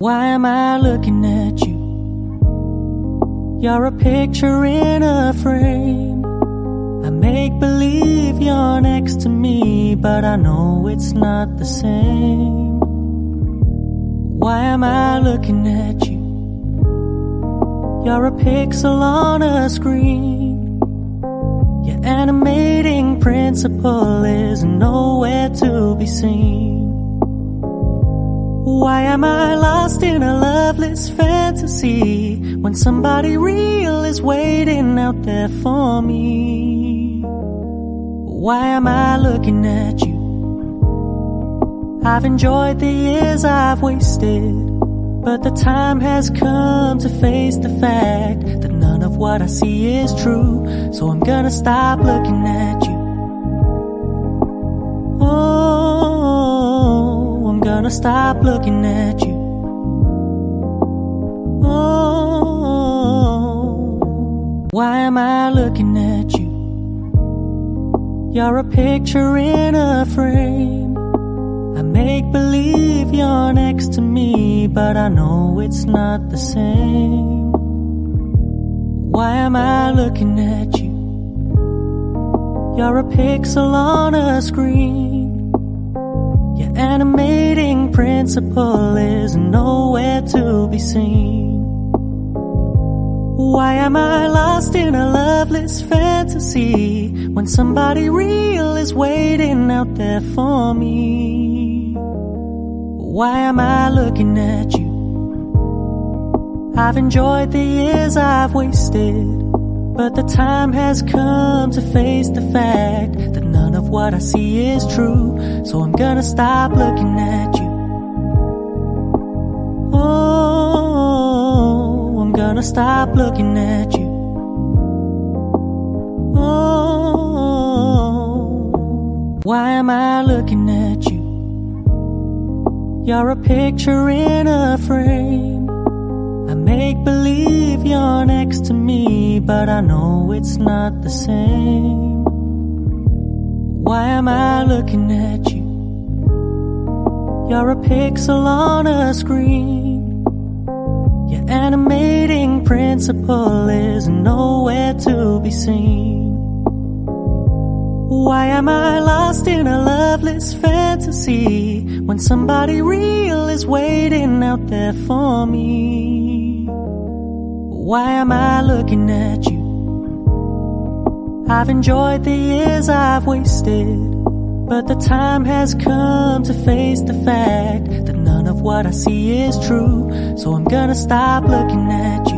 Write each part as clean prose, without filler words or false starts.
Why am I looking at you? You're a picture in a frame. I make believe you're next to me, but I know it's not the same. Why am I looking at you? You're a pixel on a screen. Your animating principle is nowhere to be seen. Why am I lost in a loveless fantasy when somebody real is waiting out there for me? Why am I looking at you? I've enjoyed the years I've wasted, but the time has come to face the fact that none of what I see is true. So I'm gonna stop looking at you. Oh, I'm gonna stop looking at you. Oh, why am I looking at you? You're a picture in a frame. I make believe you're next to me, but I know it's not the same. Why am I looking at you? You're a pixel on a screen. Your animating principle is nowhere to be seen. Why am I lost in a loveless fantasy when somebody real is waiting out there for me? Why am I looking at you? I've enjoyed the years I've wasted, but the time has come to face the fact that none of what I see is true. So I'm gonna stop looking at you. Oh, I'm gonna stop looking at you. Oh, why am I looking at you? You're a picture in a frame. I make believe you're next to me, but I know it's not the same. Why am I looking at you? You're a pixel on a screen. Your animating principle is nowhere to be seen. Why am I lost in a loveless fantasy when somebody real is waiting out there for me? Why am I looking at you? I've enjoyed the years I've wasted, but the time has come to face the fact that none of what I see is true. So I'm gonna stop looking at you.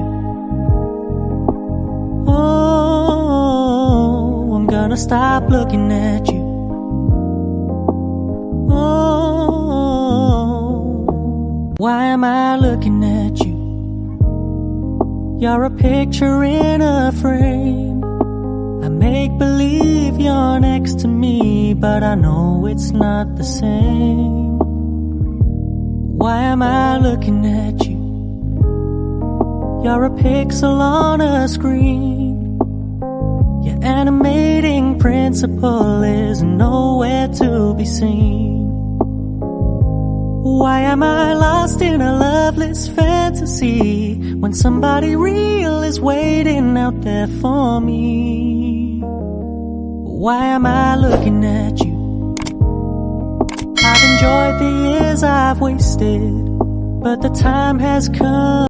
Oh, I'm gonna stop looking at you. Oh, why am I looking at you? You're a picture in a frame. I make believe you're next to me, but I know it's not the same. Why am I looking at you? You're a pixel on a screen. Your animating principle is nowhere to be seen. Why am I lost in a loveless fantasy when somebody real is waiting out there for me? Why am I looking at you? I've enjoyed the years I've wasted, but the time has come